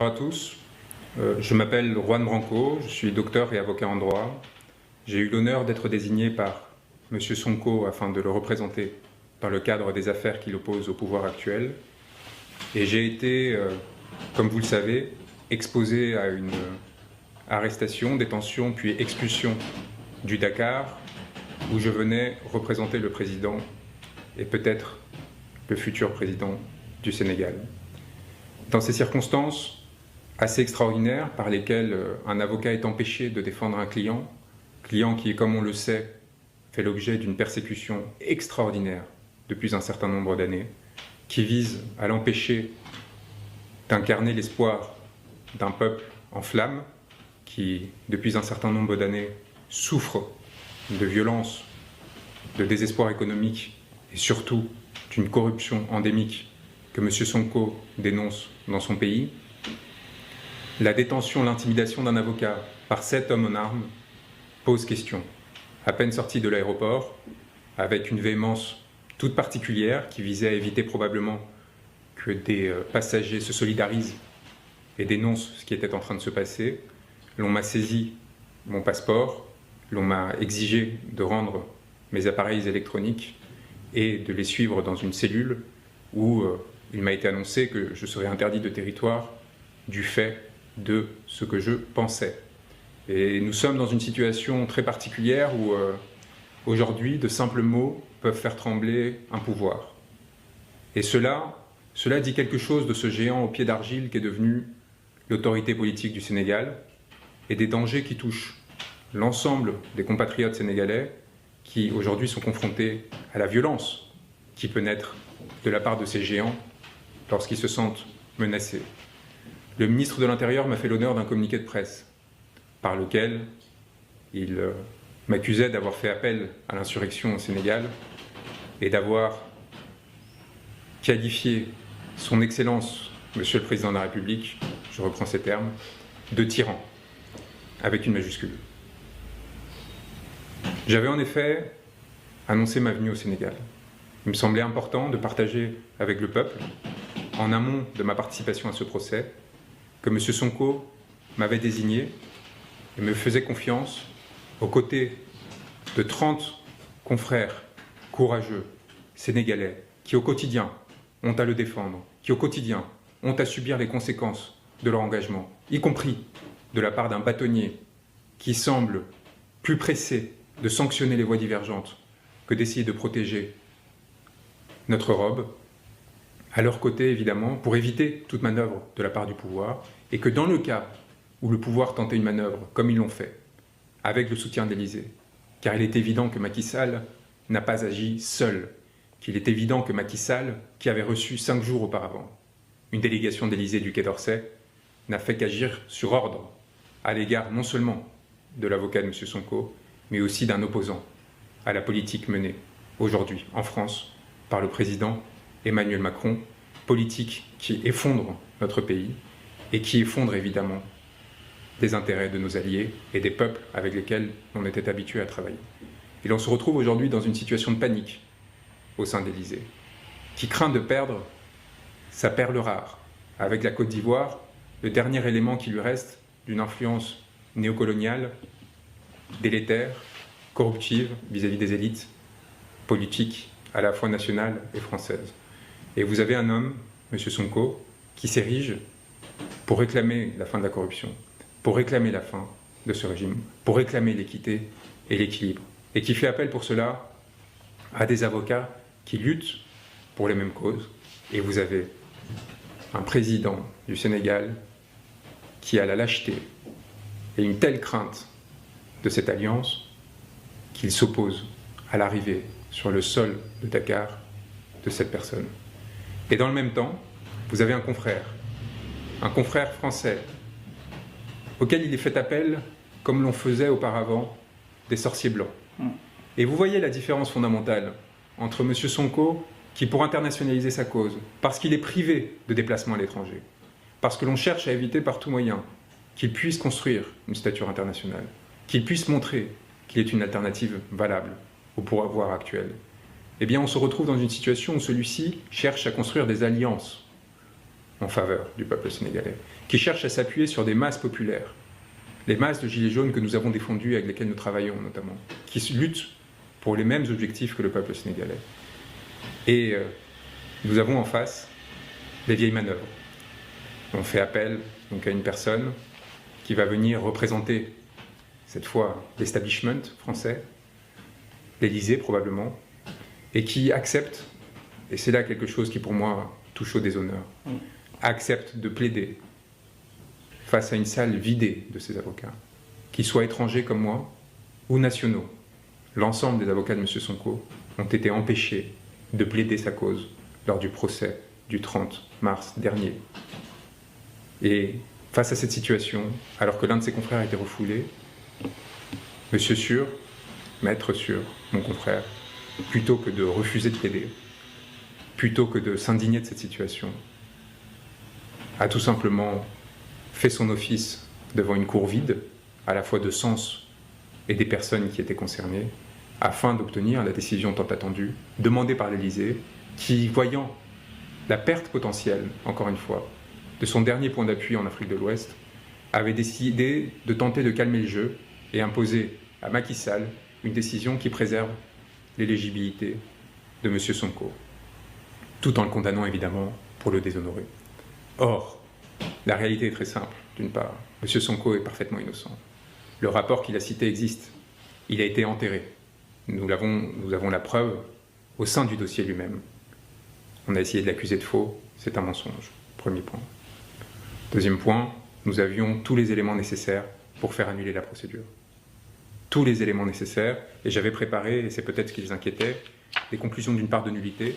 Bonjour à tous, je m'appelle Juan Branco, je suis docteur et avocat en droit. J'ai eu l'honneur d'être désigné par M. Sonko afin de le représenter dans le cadre des affaires qui l'opposent au pouvoir actuel. Et j'ai été, comme vous le savez, exposé à une arrestation, détention puis expulsion du Dakar, où je venais représenter le président et peut-être le futur président du Sénégal. Dans ces circonstances assez extraordinaires par lesquelles un avocat est empêché de défendre un client qui, comme on le sait, fait l'objet d'une persécution extraordinaire depuis un certain nombre d'années, qui vise à l'empêcher d'incarner l'espoir d'un peuple en flammes qui, depuis un certain nombre d'années, souffre de violence, de désespoir économique et surtout d'une corruption endémique que M. Sonko dénonce dans son pays. La détention, l'intimidation d'un avocat par 7 hommes en armes pose question. À peine sorti de l'aéroport, avec une véhémence toute particulière qui visait à éviter probablement que des passagers se solidarisent et dénoncent ce qui était en train de se passer, l'on m'a saisi mon passeport, l'on m'a exigé de rendre mes appareils électroniques et de les suivre dans une cellule où il m'a été annoncé que je serais interdit de territoire du fait de ce que je pensais. Et nous sommes dans une situation très particulière où aujourd'hui de simples mots peuvent faire trembler un pouvoir. Et cela dit quelque chose de ce géant au pied d'argile qu'est devenu l'autorité politique du Sénégal et des dangers qui touchent l'ensemble des compatriotes sénégalais qui aujourd'hui sont confrontés à la violence qui peut naître de la part de ces géants lorsqu'ils se sentent menacés. Le ministre de l'Intérieur m'a fait l'honneur d'un communiqué de presse par lequel il m'accusait d'avoir fait appel à l'insurrection au Sénégal et d'avoir qualifié son Excellence, Monsieur le Président de la République, je reprends ces termes, de tyran, avec une majuscule. J'avais en effet annoncé ma venue au Sénégal. Il me semblait important de partager avec le peuple, en amont de ma participation à ce procès, que M. Sonko m'avait désigné et me faisait confiance aux côtés de 30 confrères courageux sénégalais qui au quotidien ont à le défendre, qui au quotidien ont à subir les conséquences de leur engagement, y compris de la part d'un bâtonnier qui semble plus pressé de sanctionner les voies divergentes que d'essayer de protéger notre robe, à leur côté évidemment, pour éviter toute manœuvre de la part du pouvoir, et que dans le cas où le pouvoir tentait une manœuvre, comme ils l'ont fait, avec le soutien d'Élysée, car il est évident que Macky Sall n'a pas agi seul, qu'il est évident que Macky Sall, qui avait reçu 5 jours auparavant une délégation d'Élysée du Quai d'Orsay, n'a fait qu'agir sur ordre à l'égard non seulement de l'avocat de M. Sonko, mais aussi d'un opposant à la politique menée aujourd'hui en France par le président Emmanuel Macron, politique qui effondre notre pays et qui effondre évidemment les intérêts de nos alliés et des peuples avec lesquels on était habitué à travailler. Et l'on se retrouve aujourd'hui dans une situation de panique au sein de l'Élysée, qui craint de perdre sa perle rare, avec la Côte d'Ivoire, le dernier élément qui lui reste d'une influence néocoloniale, délétère, corruptive vis-à-vis des élites politiques à la fois nationales et françaises. Et vous avez un homme, M. Sonko, qui s'érige pour réclamer la fin de la corruption, pour réclamer la fin de ce régime, pour réclamer l'équité et l'équilibre, et qui fait appel pour cela à des avocats qui luttent pour les mêmes causes. Et vous avez un président du Sénégal qui a la lâcheté et une telle crainte de cette alliance qu'il s'oppose à l'arrivée sur le sol de Dakar de cette personne. Et dans le même temps, vous avez un confrère français, auquel il est fait appel comme l'on faisait auparavant des sorciers blancs. Et vous voyez la différence fondamentale entre M. Sonko, qui pour internationaliser sa cause, parce qu'il est privé de déplacement à l'étranger, parce que l'on cherche à éviter par tout moyen qu'il puisse construire une stature internationale, qu'il puisse montrer qu'il est une alternative valable au pouvoir actuel, eh bien on se retrouve dans une situation où celui-ci cherche à construire des alliances. en faveur du peuple sénégalais, qui cherche à s'appuyer sur des masses populaires, les masses de gilets jaunes que nous avons défendues, avec lesquelles nous travaillons notamment, qui luttent pour les mêmes objectifs que le peuple sénégalais. Et nous avons en face les vieilles manœuvres. On fait appel donc à une personne qui va venir représenter, cette fois, l'establishment français, l'Élysée probablement, et qui accepte, et c'est là quelque chose qui pour moi touche au déshonneur, accepte de plaider face à une salle vidée de ses avocats, qu'ils soient étrangers comme moi ou nationaux. L'ensemble des avocats de M. Sonko ont été empêchés de plaider sa cause lors du procès du 30 mars dernier. Et face à cette situation, alors que l'un de ses confrères a été refoulé, M. Sûr, Maître Sûr, mon confrère, plutôt que de refuser de plaider, plutôt que de s'indigner de cette situation, a tout simplement fait son office devant une cour vide, à la fois de sens et des personnes qui étaient concernées, afin d'obtenir la décision tant attendue, demandée par l'Élysée, qui, voyant la perte potentielle, encore une fois, de son dernier point d'appui en Afrique de l'Ouest, avait décidé de tenter de calmer le jeu et imposer à Macky Sall une décision qui préserve l'éligibilité de M. Sonko, tout en le condamnant évidemment pour le déshonorer. Or, la réalité est très simple. D'une part, M. Sonko est parfaitement innocent. Le rapport qu'il a cité existe. Il a été enterré. Nous avons la preuve au sein du dossier lui-même. On a essayé de l'accuser de faux. C'est un mensonge. Premier point. Deuxième point, nous avions tous les éléments nécessaires pour faire annuler la procédure. Tous les éléments nécessaires. Et j'avais préparé, et c'est peut-être ce qui les inquiétait, des conclusions d'une part de nullité,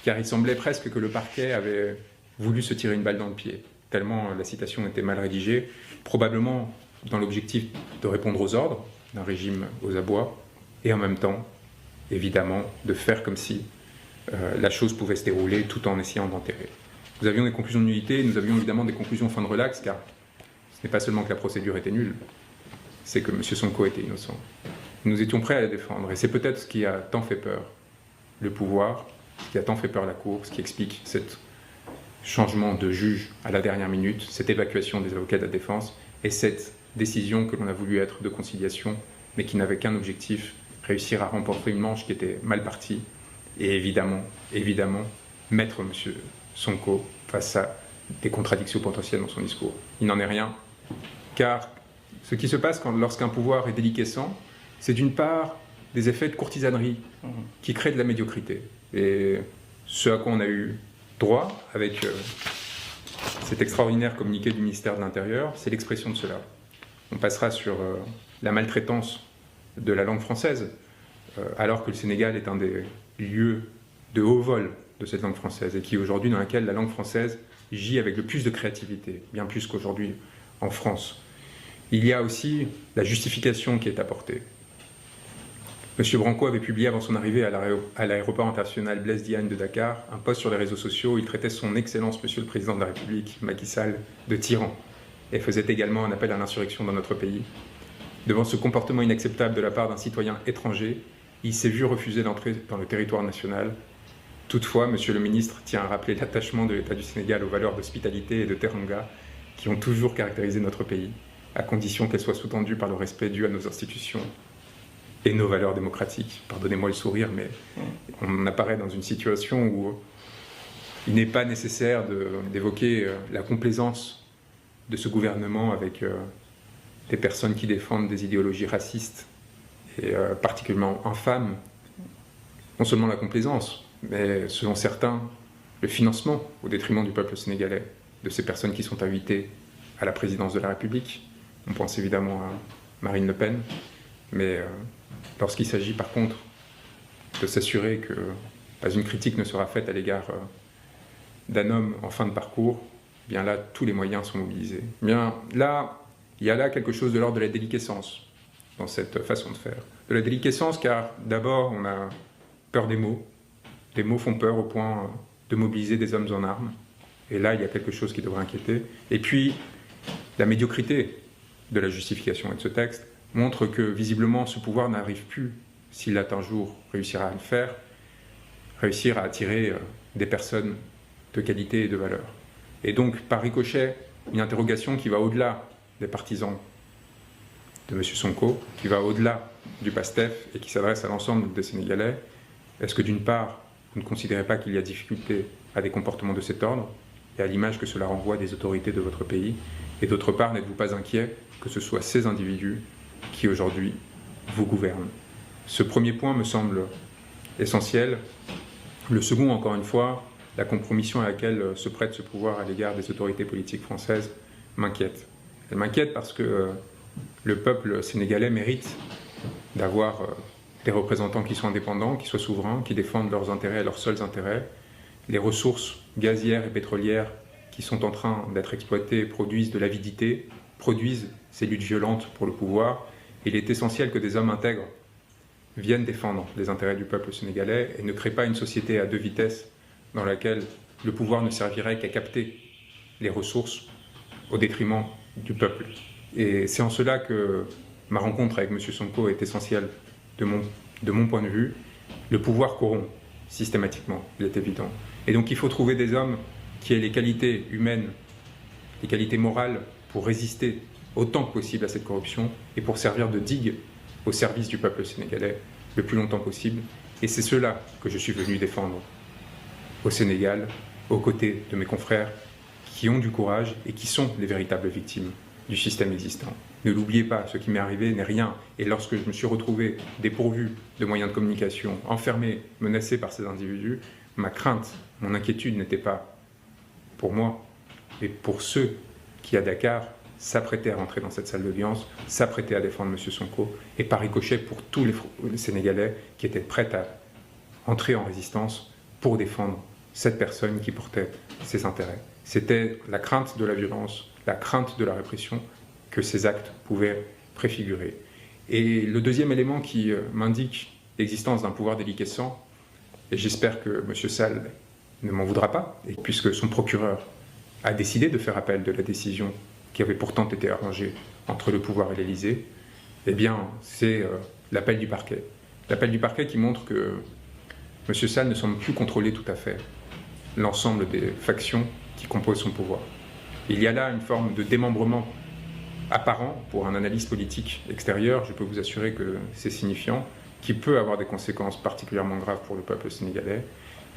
car il semblait presque que le parquet avait voulu se tirer une balle dans le pied, tellement la citation était mal rédigée, probablement dans l'objectif de répondre aux ordres d'un régime aux abois, et en même temps, évidemment, de faire comme si la chose pouvait se dérouler tout en essayant d'enterrer. Nous avions des conclusions de nullité, nous avions évidemment des conclusions fin de relax, car ce n'est pas seulement que la procédure était nulle, c'est que M. Sonko était innocent. Nous étions prêts à la défendre, et c'est peut-être ce qui a tant fait peur le pouvoir, ce qui a tant fait peur la Cour, ce qui explique ce changement de juge à la dernière minute, cette évacuation des avocats de la défense, et cette décision que l'on a voulu être de conciliation, mais qui n'avait qu'un objectif, réussir à remporter une manche qui était mal partie, et évidemment, mettre M. Sonko face à des contradictions potentielles dans son discours. Il n'en est rien, car ce qui se passe lorsqu'un pouvoir est déliquescent, c'est d'une part des effets de courtisanerie qui créent de la médiocrité. Et ce à quoi on a eu droit avec cet extraordinaire communiqué du ministère de l'Intérieur, c'est l'expression de cela. On passera sur la maltraitance de la langue française, alors que le Sénégal est un des lieux de haut vol de cette langue française, et qui aujourd'hui dans laquelle la langue française gît avec le plus de créativité, bien plus qu'aujourd'hui en France. Il y a aussi la justification qui est apportée. M. Branco avait publié avant son arrivée à l'aéroport international Blaise Diagne de Dakar un post sur les réseaux sociaux où il traitait son Excellence Monsieur le Président de la République, Macky Sall, de tyran, et faisait également un appel à l'insurrection dans notre pays. Devant ce comportement inacceptable de la part d'un citoyen étranger, il s'est vu refuser d'entrer dans le territoire national. Toutefois, Monsieur le Ministre tient à rappeler l'attachement de l'État du Sénégal aux valeurs d'hospitalité et de teranga qui ont toujours caractérisé notre pays, à condition qu'elles soient sous-tendues par le respect dû à nos institutions et nos valeurs démocratiques. Pardonnez-moi le sourire, mais on apparaît dans une situation où il n'est pas nécessaire d'évoquer la complaisance de ce gouvernement avec des personnes qui défendent des idéologies racistes et particulièrement infâmes. Non seulement la complaisance, mais selon certains, le financement au détriment du peuple sénégalais, de ces personnes qui sont invitées à la présidence de la République. On pense évidemment à Marine Le Pen, mais lorsqu'il s'agit par contre de s'assurer que pas une critique ne sera faite à l'égard d'un homme en fin de parcours, eh bien là, tous les moyens sont mobilisés. Eh bien là, il y a là quelque chose de l'ordre de la déliquescence dans cette façon de faire. De la déliquescence car d'abord on a peur des mots. Les mots font peur au point de mobiliser des hommes en armes. Et là, il y a quelque chose qui devrait inquiéter. Et puis, la médiocrité de la justification et de ce texte montre que, visiblement, ce pouvoir n'arrive plus, s'il a un jour réussira à le faire, réussir à attirer des personnes de qualité et de valeur. Et donc, par ricochet, une interrogation qui va au-delà des partisans de M. Sonko, qui va au-delà du PASTEF et qui s'adresse à l'ensemble des Sénégalais. Est-ce que d'une part, vous ne considérez pas qu'il y a difficulté à des comportements de cet ordre et à l'image que cela renvoie des autorités de votre pays? Et d'autre part, n'êtes-vous pas inquiet que ce soit ces individus qui aujourd'hui vous gouvernent? Ce premier point me semble essentiel. Le second, encore une fois, la compromission à laquelle se prête ce pouvoir à l'égard des autorités politiques françaises m'inquiète. Elle m'inquiète parce que le peuple sénégalais mérite d'avoir des représentants qui soient indépendants, qui soient souverains, qui défendent leurs intérêts, leurs seuls intérêts. Les ressources gazières et pétrolières qui sont en train d'être exploitées produisent de l'avidité, produisent ces luttes violentes pour le pouvoir. Il est essentiel que des hommes intègres viennent défendre les intérêts du peuple sénégalais et ne créent pas une société à deux vitesses dans laquelle le pouvoir ne servirait qu'à capter les ressources au détriment du peuple. Et c'est en cela que ma rencontre avec M. Sonko est essentielle de mon point de vue. Le pouvoir corrompt systématiquement, il est évident. Et donc il faut trouver des hommes qui aient les qualités humaines, les qualités morales pour résister autant que possible à cette corruption et pour servir de digue au service du peuple sénégalais le plus longtemps possible. Et c'est cela que je suis venu défendre au Sénégal, aux côtés de mes confrères qui ont du courage et qui sont les véritables victimes du système existant. Ne l'oubliez pas, ce qui m'est arrivé n'est rien. Et lorsque je me suis retrouvé dépourvu de moyens de communication, enfermé, menacé par ces individus, ma crainte, mon inquiétude n'était pas pour moi, mais pour ceux qui, à Dakar, s'apprêtaient à rentrer dans cette salle d'audience, s'apprêtaient à défendre M. Sonko, et par ricochet pour tous les Sénégalais qui étaient prêts à entrer en résistance pour défendre cette personne qui portait ses intérêts. C'était la crainte de la violence, la crainte de la répression que ces actes pouvaient préfigurer. Et le deuxième élément qui m'indique l'existence d'un pouvoir déliquescent, et j'espère que M. Sall ne m'en voudra pas, et puisque son procureur a décidé de faire appel de la décision qui avait pourtant été arrangée entre le pouvoir et l'Élysée, eh bien, c'est l'appel du parquet. L'appel du parquet qui montre que M. Sall ne semble plus contrôler tout à fait l'ensemble des factions qui composent son pouvoir. Il y a là une forme de démembrement apparent pour un analyste politique extérieur, je peux vous assurer que c'est signifiant, qui peut avoir des conséquences particulièrement graves pour le peuple sénégalais.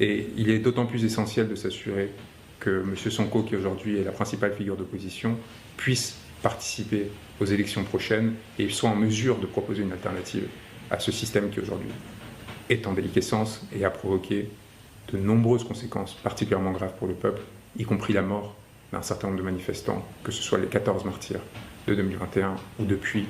Et il est d'autant plus essentiel de s'assurer que M. Sonko, qui aujourd'hui est la principale figure d'opposition, puisse participer aux élections prochaines et soit en mesure de proposer une alternative à ce système qui aujourd'hui est en déliquescence et a provoqué de nombreuses conséquences particulièrement graves pour le peuple, y compris la mort d'un certain nombre de manifestants, que ce soit les 14 martyrs de 2021 ou depuis,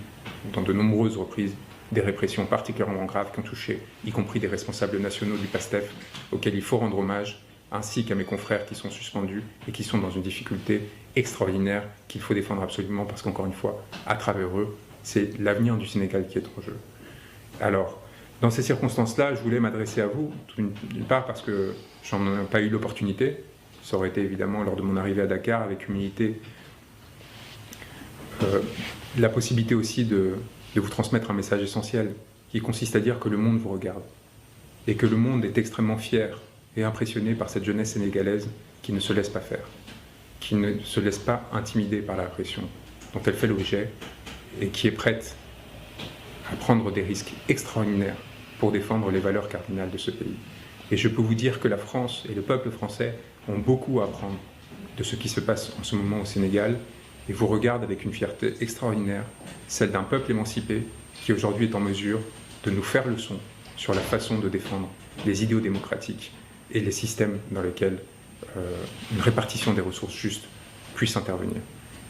dans de nombreuses reprises, des répressions particulièrement graves qui ont touché, y compris des responsables nationaux du PASTEF, auxquels il faut rendre hommage, ainsi qu'à mes confrères qui sont suspendus et qui sont dans une difficulté extraordinaire qu'il faut défendre absolument parce qu'encore une fois, à travers eux, c'est l'avenir du Sénégal qui est en jeu. Alors, dans ces circonstances-là, je voulais m'adresser à vous, d'une part parce que j'en ai pas eu l'opportunité, ça aurait été évidemment lors de mon arrivée à Dakar avec humilité, la possibilité aussi de vous transmettre un message essentiel qui consiste à dire que le monde vous regarde et que le monde est extrêmement fier et impressionné par cette jeunesse sénégalaise qui ne se laisse pas faire, qui ne se laisse pas intimider par la répression dont elle fait l'objet et qui est prête à prendre des risques extraordinaires pour défendre les valeurs cardinales de ce pays. Et je peux vous dire que la France et le peuple français ont beaucoup à apprendre de ce qui se passe en ce moment au Sénégal et vous regardent avec une fierté extraordinaire, celle d'un peuple émancipé qui aujourd'hui est en mesure de nous faire leçon sur la façon de défendre les idéaux démocratiques et les systèmes dans lesquels une répartition des ressources justes puisse intervenir.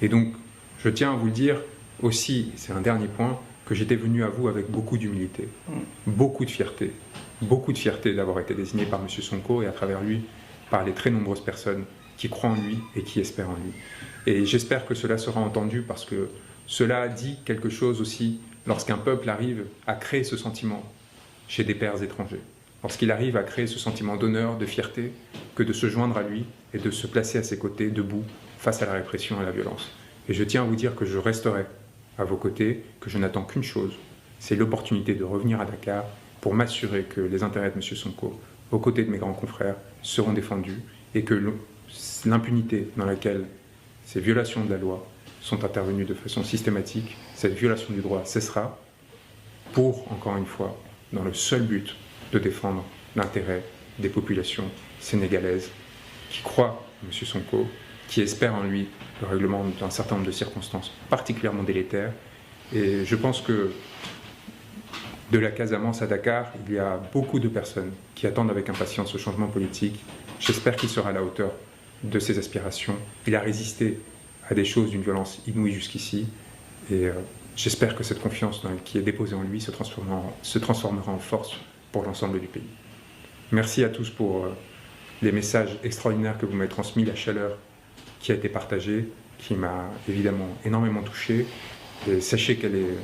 Et donc, je tiens à vous le dire aussi, c'est un dernier point, que j'étais venu à vous avec beaucoup d'humilité, beaucoup de fierté d'avoir été désigné par M. Sonko et à travers lui par les très nombreuses personnes qui croient en lui et qui espèrent en lui. Et j'espère que cela sera entendu parce que cela dit quelque chose aussi lorsqu'un peuple arrive à créer ce sentiment chez des pairs étrangers, lorsqu'il arrive à créer ce sentiment d'honneur, de fierté, que de se joindre à lui et de se placer à ses côtés, debout, face à la répression et à la violence. Et je tiens à vous dire que je resterai à vos côtés, que je n'attends qu'une chose, c'est l'opportunité de revenir à Dakar pour m'assurer que les intérêts de M. Sonko, aux côtés de mes grands confrères, seront défendus et que l'impunité dans laquelle ces violations de la loi sont intervenues de façon systématique, cette violation du droit cessera pour, encore une fois, dans le seul but de défendre l'intérêt des populations sénégalaises qui croient en M. Sonko, qui espèrent en lui le règlement d'un certain nombre de circonstances particulièrement délétères. Et je pense que de la Casamance à Dakar, il y a beaucoup de personnes qui attendent avec impatience ce changement politique. J'espère qu'il sera à la hauteur de ses aspirations. Il a résisté à des choses d'une violence inouïe jusqu'ici. Et j'espère que cette confiance qui est déposée en lui se transformera en force pour l'ensemble du pays. Merci à tous pour les messages extraordinaires que vous m'avez transmis, la chaleur qui a été partagée, qui m'a évidemment énormément touché. Et sachez qu'elle est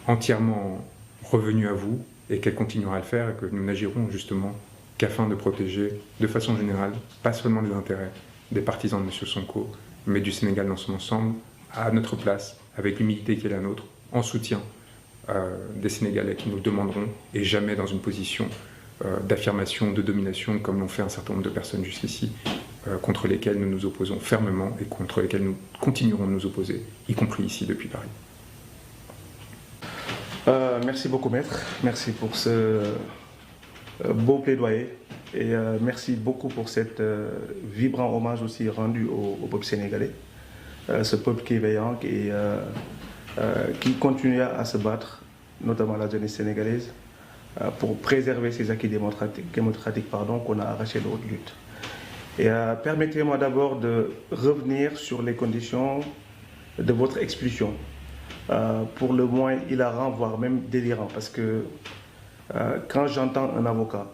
entièrement revenue à vous et qu'elle continuera à le faire et que nous n'agirons justement qu'afin de protéger de façon générale, pas seulement les intérêts des partisans de M. Sonko, mais du Sénégal dans son ensemble, à notre place, avec l'humilité qui est la nôtre, en soutien des Sénégalais qui nous le demanderont et jamais dans une position d'affirmation, de domination, comme l'ont fait un certain nombre de personnes jusqu'ici, contre lesquelles nous nous opposons fermement et contre lesquelles nous continuerons de nous opposer, y compris ici depuis Paris. Merci beaucoup, Maître. Merci pour ce beau plaidoyer et merci beaucoup pour cet vibrant hommage aussi rendu au peuple sénégalais, ce peuple qui est veillant et qui continue à se battre, notamment la jeunesse sénégalaise, pour préserver ces acquis démocratiques qu'on a arrachés de haute lutte. Et permettez-moi d'abord de revenir sur les conditions de votre expulsion. Pour le moins hilarant, voire même délirant, parce que quand j'entends un avocat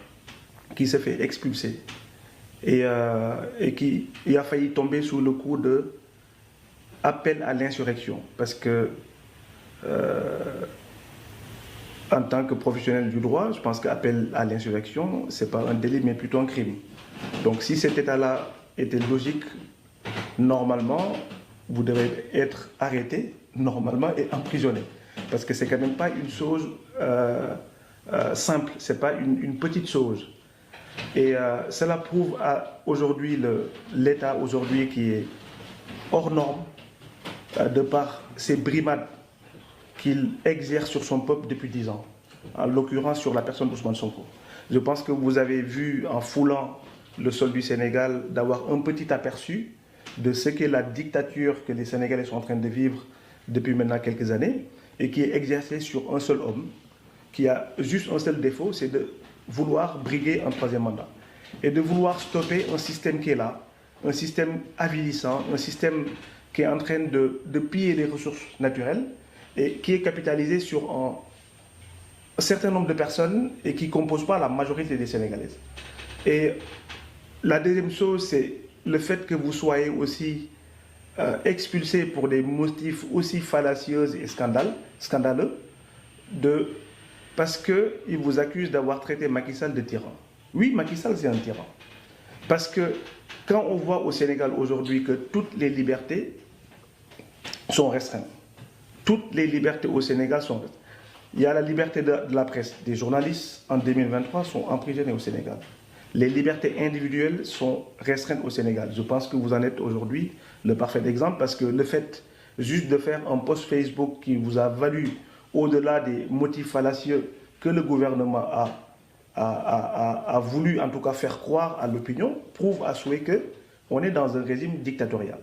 qui se fait expulser et qui a failli tomber sous le coup de appel à l'insurrection, parce que en tant que professionnel du droit, je pense qu'appel à l'insurrection, ce n'est pas un délit, mais plutôt un crime. Donc si cet état-là était logique, normalement, vous devez être arrêté, normalement, et emprisonné. Parce que ce n'est quand même pas une chose simple, ce n'est pas une petite chose. Et cela prouve aujourd'hui l'État aujourd'hui qui est hors norme, de par ces brimades qu'il exerce sur son peuple depuis 10 ans, en l'occurrence sur la personne d'Ousmane Sonko. Je pense que vous avez vu, en foulant le sol du Sénégal, d'avoir un petit aperçu de ce qu'est la dictature que les Sénégalais sont en train de vivre depuis maintenant quelques années, et qui est exercée sur un seul homme, qui a juste un seul défaut, c'est de vouloir briguer un troisième mandat, et de vouloir stopper un système qui est là, un système avilissant, un système qui est en train de piller les ressources naturelles, et qui est capitalisé sur un certain nombre de personnes et qui ne compose pas la majorité des Sénégalaises. Et la deuxième chose, c'est le fait que vous soyez aussi expulsé pour des motifs aussi fallacieux et scandaleux, parce qu'ils vous accusent d'avoir traité Macky Sall de tyran. Oui, Macky Sall, c'est un tyran. Parce que quand on voit au Sénégal aujourd'hui que toutes les libertés sont restreintes, toutes les libertés au Sénégal sont restreintes. Il y a la liberté de la presse. Des journalistes, en 2023, sont emprisonnés au Sénégal. Les libertés individuelles sont restreintes au Sénégal. Je pense que vous en êtes aujourd'hui le parfait exemple, parce que le fait juste de faire un post Facebook qui vous a valu, au-delà des motifs fallacieux que le gouvernement a voulu en tout cas faire croire à l'opinion, prouve à souhait qu'on est dans un régime dictatorial.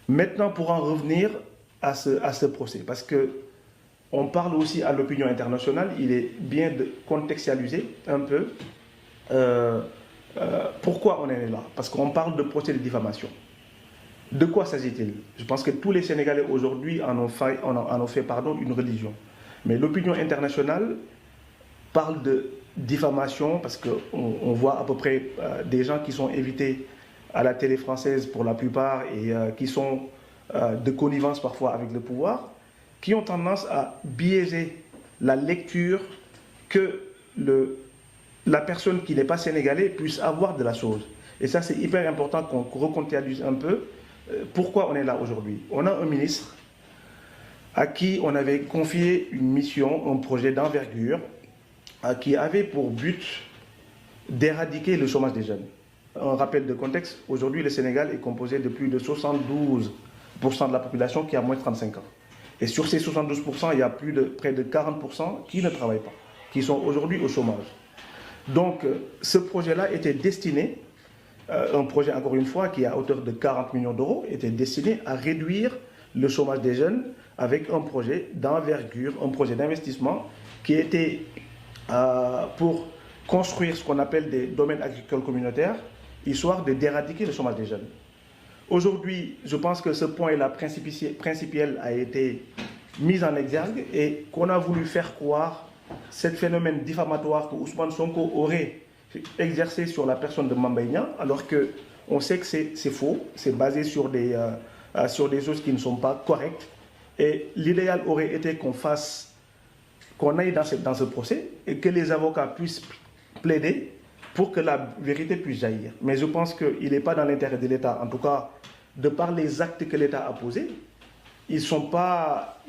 Maintenant, pour en revenir à ce procès, parce qu'on parle aussi à l'opinion internationale, il est bien de contextualiser un peu pourquoi on est là. Parce qu'on parle de procès de diffamation. De quoi s'agit-il? Je pense que tous les Sénégalais aujourd'hui en ont fait une religion. Mais l'opinion internationale parle de diffamation parce qu'on voit à peu près des gens qui sont invités à la télé française pour la plupart et qui sont de connivence parfois avec le pouvoir, qui ont tendance à biaiser la lecture que la personne qui n'est pas sénégalais puisse avoir de la chose. Et ça, c'est hyper important qu'on recontextualise un peu pourquoi on est là aujourd'hui. On a un ministre à qui on avait confié une mission, un projet d'envergure, qui avait pour but d'éradiquer le chômage des jeunes. Un rappel de contexte, aujourd'hui le Sénégal est composé de plus de 72% de la population qui a moins de 35 ans. Et sur ces 72%, il y a près de 40% qui ne travaillent pas, qui sont aujourd'hui au chômage. Donc ce projet-là était destiné, un projet encore une fois qui est à hauteur de 40 millions d'euros, était destiné à réduire le chômage des jeunes avec un projet d'envergure, un projet d'investissement qui était pour construire ce qu'on appelle des domaines agricoles communautaires, histoire d'éradiquer le chômage des jeunes. Aujourd'hui, je pense que ce point-là principiel a été mis en exergue et qu'on a voulu faire croire ce phénomène diffamatoire que Ousmane Sonko aurait exercé sur la personne de Mame Mbaye Niang, alors qu'on sait que c'est faux, c'est basé sur des choses qui ne sont pas correctes. Et l'idéal aurait été qu'on aille dans ce procès et que les avocats puissent plaider pour que la vérité puisse jaillir. Mais je pense qu'il n'est pas dans l'intérêt de l'État, en tout cas, de par les actes que l'État a posés, ils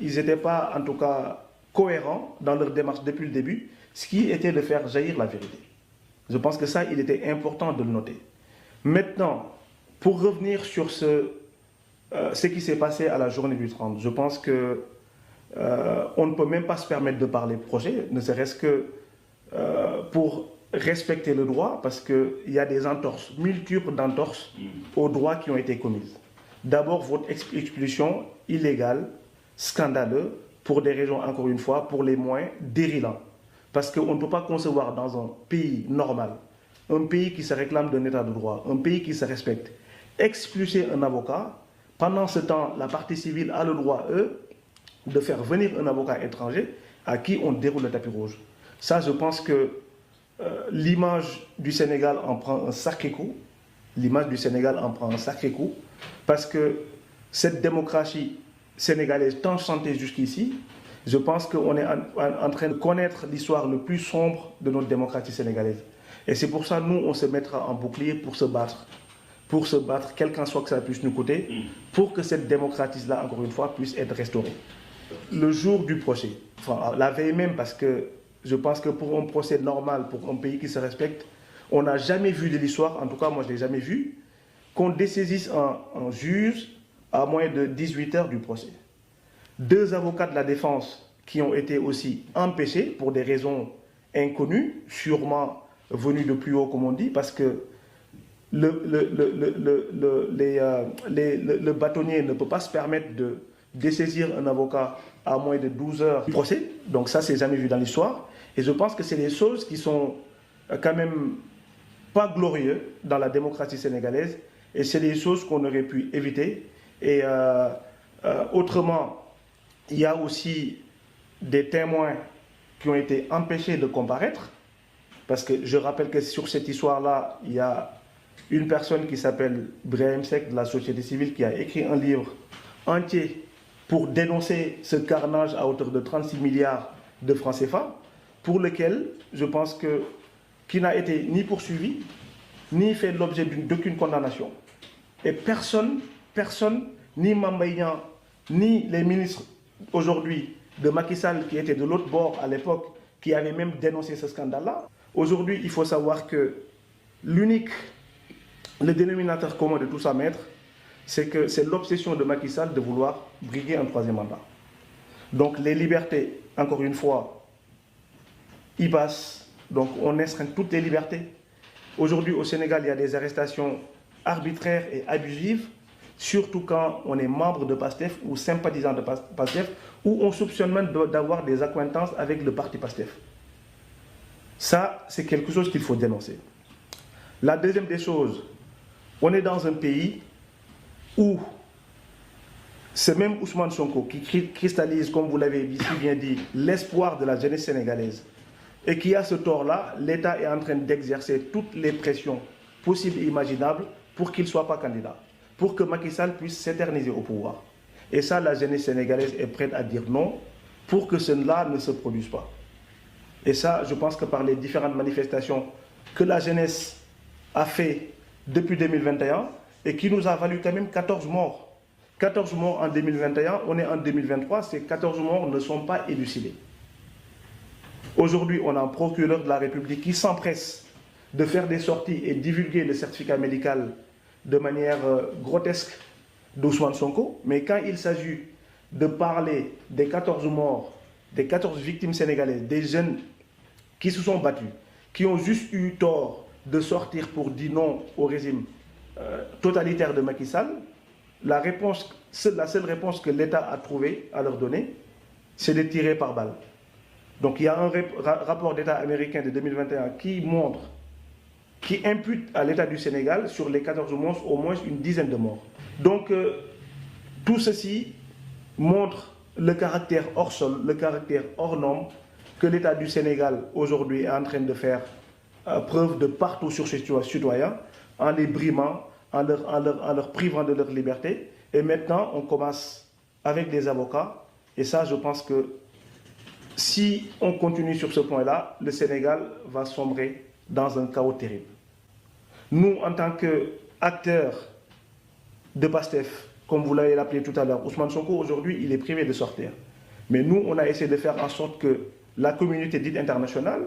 n'étaient pas, en tout cas, cohérents dans leur démarche depuis le début, ce qui était de faire jaillir la vérité. Je pense que ça, il était important de le noter. Maintenant, pour revenir sur ce qui s'est passé à la journée du 30, je pense que on ne peut même pas se permettre de parler projet, ne serait-ce que pour respecter le droit, parce qu'il y a des entorses, multiples d'entorses aux droits qui ont été commises. D'abord, votre expulsion illégale, scandaleuse, pour des raisons, encore une fois, pour les moins dérilants. Parce qu'on ne peut pas concevoir dans un pays normal, un pays qui se réclame d'un état de droit, un pays qui se respecte, expulser un avocat. Pendant ce temps, la partie civile a le droit, de faire venir un avocat étranger à qui on déroule le tapis rouge. Ça, je pense que l'image du Sénégal en prend un sacré coup. L'image du Sénégal en prend un sacré coup. Parce que cette démocratie sénégalaise tant chantée jusqu'ici, je pense qu'on est en train de connaître l'histoire le plus sombre de notre démocratie sénégalaise. Et c'est pour ça, nous, on se mettra en bouclier pour se battre. Pour se battre, quel qu'en soit que ça puisse nous coûter, pour que cette démocratie-là, encore une fois, puisse être restaurée. Le jour du procès, enfin la veille même, parce que je pense que pour un procès normal, pour un pays qui se respecte, on n'a jamais vu de l'histoire, en tout cas moi je ne l'ai jamais vu, qu'on dessaisisse un juge à moins de 18 heures du procès. 2 avocats de la défense qui ont été aussi empêchés pour des raisons inconnues, sûrement venues de plus haut comme on dit, parce que le bâtonnier ne peut pas se permettre de dessaisir un avocat à moins de 12 heures du procès. Donc ça, c'est jamais vu dans l'histoire. Et je pense que c'est des choses qui sont quand même pas glorieuses dans la démocratie sénégalaise. Et c'est des choses qu'on aurait pu éviter. Et autrement, il y a aussi des témoins qui ont été empêchés de comparaître. Parce que je rappelle que sur cette histoire-là, il y a une personne qui s'appelle Brahim Seck de la société civile qui a écrit un livre entier pour dénoncer ce carnage à hauteur de 36 milliards de francs CFA, pour lequel je pense qu'il n'a été ni poursuivi, ni fait l'objet d'aucune condamnation. Et personne, ni Mame Mbaye Niang, ni les ministres aujourd'hui de Macky Sall qui étaient de l'autre bord à l'époque, qui avaient même dénoncé ce scandale-là. Aujourd'hui, il faut savoir que le dénominateur commun de tout ça, maître, c'est que c'est l'obsession de Macky Sall de vouloir briguer un 3e mandat. Donc les libertés, encore une fois, y passent. Donc on restreint toutes les libertés. Aujourd'hui au Sénégal, il y a des arrestations arbitraires et abusives, surtout quand on est membre de PASTEF ou sympathisant de PASTEF, ou on soupçonne même d'avoir des accointances avec le parti PASTEF. Ça, c'est quelque chose qu'il faut dénoncer. La deuxième des choses, on est dans un pays où c'est même Ousmane Sonko qui cristallise, comme vous l'avez si bien dit, l'espoir de la jeunesse sénégalaise. Et qui a ce tort-là, l'État est en train d'exercer toutes les pressions possibles et imaginables pour qu'il ne soit pas candidat, pour que Macky Sall puisse s'éterniser au pouvoir. Et ça, la jeunesse sénégalaise est prête à dire non pour que cela ne se produise pas. Et ça, je pense que par les différentes manifestations que la jeunesse a fait depuis 2021 et qui nous a valu quand même 14 morts. 14 morts en 2021, on est en 2023, ces 14 morts ne sont pas élucidés. Aujourd'hui, on a un procureur de la République qui s'empresse de faire des sorties et divulguer le certificat médical de manière grotesque d'Ousmane Sonko, mais quand il s'agit de parler des 14 morts, des 14 victimes sénégalaises, des jeunes qui se sont battus, qui ont juste eu tort de sortir pour dire non au régime totalitaire de Macky Sall, la seule réponse que l'État a trouvée à leur donner, c'est de tirer par balle. Donc il y a un rapport d'État américain de 2021 qui impute à l'État du Sénégal, sur les 14 morts, au moins une dizaine de morts. Donc tout ceci montre le caractère hors sol, le caractère hors norme que l'État du Sénégal aujourd'hui est en train de faire preuve de partout sur ses citoyens, en les brimant, en leur privant de leur liberté. Et maintenant, on commence avec des avocats. Et ça, je pense que si on continue sur ce point-là, le Sénégal va sombrer dans un chaos terrible. Nous, en tant qu'acteurs de PASTEF, comme vous l'avez appelé tout à l'heure, Ousmane Sonko, aujourd'hui, il est privé de sortir. Mais nous, on a essayé de faire en sorte que la communauté dite internationale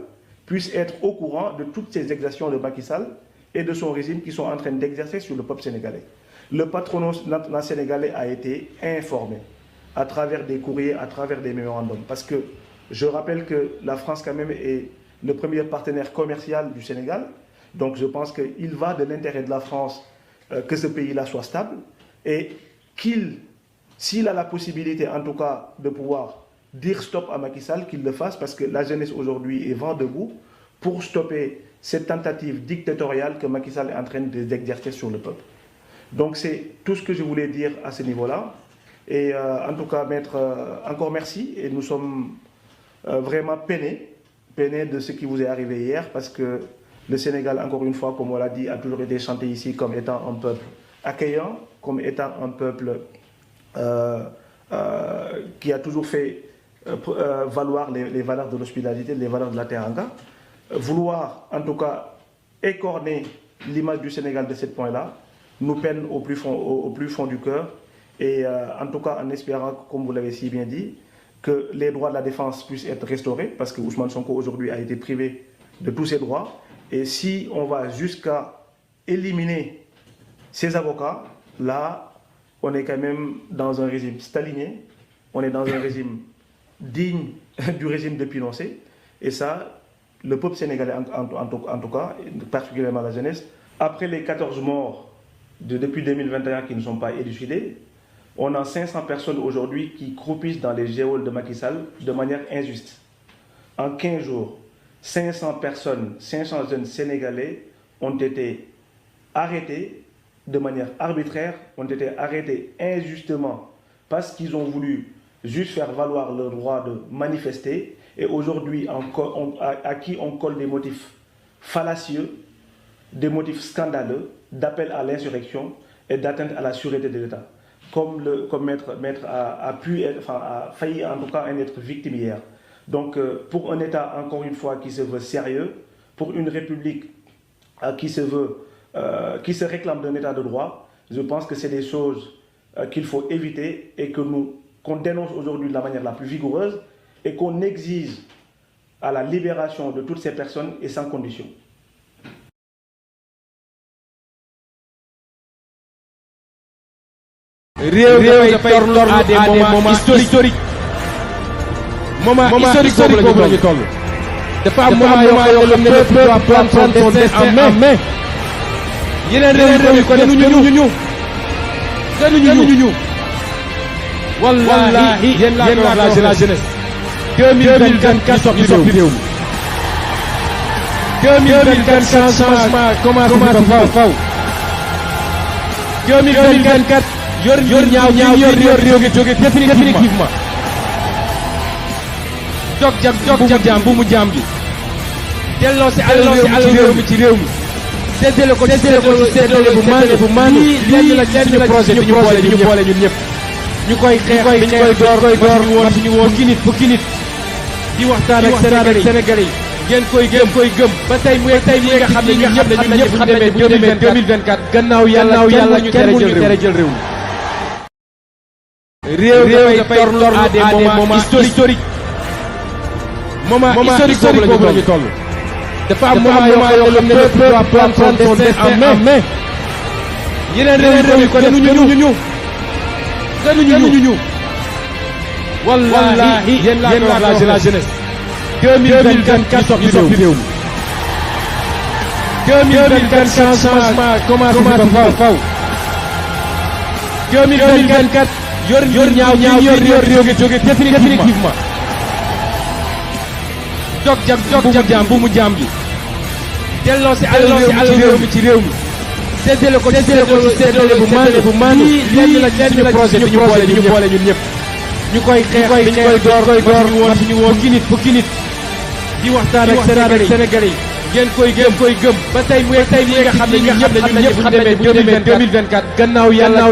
puisse être au courant de toutes ces exactions de Macky Sall et de son régime qui sont en train d'exercer sur le peuple sénégalais. Le patronat sénégalais a été informé à travers des courriers, à travers des mémorandums. Parce que je rappelle que la France, quand même, est le premier partenaire commercial du Sénégal. Donc je pense qu'il va de l'intérêt de la France que ce pays-là soit stable et s'il a la possibilité, en tout cas, de pouvoir dire stop à Macky Sall, qu'il le fasse, parce que la jeunesse aujourd'hui est vent debout pour stopper cette tentative dictatoriale que Macky Sall est en train d'exercer sur le peuple. Donc c'est tout ce que je voulais dire à ce niveau-là. Et en tout cas, Maître, encore merci. Et nous sommes vraiment peinés de ce qui vous est arrivé hier, parce que le Sénégal, encore une fois, comme on l'a dit, a toujours été chanté ici comme étant un peuple accueillant, comme étant un peuple qui a toujours fait valoir les valeurs de l'hospitalité, les valeurs de la teranga. Vouloir, en tout cas, écorner l'image du Sénégal de ce point-là, nous peine au plus fond du cœur. Et en tout cas, en espérant, comme vous l'avez si bien dit, que les droits de la défense puissent être restaurés, parce que Ousmane Sonko aujourd'hui a été privé de tous ses droits. Et si on va jusqu'à éliminer ces avocats, là, on est quand même dans un régime stalinien, on est dans un régime digne du régime de Pinochet. Et ça, le peuple sénégalais, en tout cas, particulièrement la jeunesse, après les 14 morts depuis 2021 qui ne sont pas élucidés, on a 500 personnes aujourd'hui qui croupissent dans les geôles de Macky Sall de manière injuste. En 15 jours, 500 personnes, 500 jeunes sénégalais ont été arrêtés de manière arbitraire, ont été arrêtés injustement parce qu'ils ont voulu juste faire valoir leur droit de manifester, et aujourd'hui à qui on colle des motifs fallacieux, des motifs scandaleux d'appel à l'insurrection et d'atteinte à la sûreté de l'État. Comme Maître a failli en tout cas en être victime hier. Donc pour un État, encore une fois, qui se veut sérieux, pour une République qui se réclame d'un État de droit, je pense que c'est des choses qu'il faut éviter et qu'on dénonce aujourd'hui de la manière la plus vigoureuse et qu'on exige à la libération de toutes ces personnes et sans condition. réew dafay toll à des moments historiques moment historique boobu la ñu toll dafa am moment yoo xam ne le peuple doit prendre son destin en main yeneen réew yi ko def gënuñu ñu wallahi yéen la jeunesse 2024 ñu soppi réew mi 2024 changement commencé fa faw 2024 yor ñaaw réew gi jóge définitivement jog jam bu mu jaam gi delloo si alal réew mi ci réew mi séddale ko bu maanu lii la suñu projet bi ñu boole ñun ñëpp ñu koy xeex door ñu woon fukki nit di waxtaan ak Sénégalais yi ngeen koy gëm ba tey muy nga xam ne ñun ñëpp xam ne bu ñu demee 2024 gannaaw yàlla ñu tere jël réew mi réew dafay toll à des moments historiques moment historique boobu la ñu toll dafa am moment yoo xam ne le peuple doit prendre son destin en main. yeneen réew yi ko def gënuñu ñu. Wallahi yéen laa wax la jeunesse. 2024 ñu soppi réew mi. 2024 changement commencé ba faw. 2024 yor ñaaw réew mi jóge définitivement. dog jam bu mu jaam gi. delloo si alal réew mi ci réew mi. séddale ko bu maanu lenn la ci suñu projet bi ñu boole ñun ñëpp. ñu koy door ñu woon fukki nit di waxtaan ak Sénégalais yi. ngeen koy gëm ba tey muy nga xam ne ñun ñëpp bu ñu demee 2024 gannaaw yàlla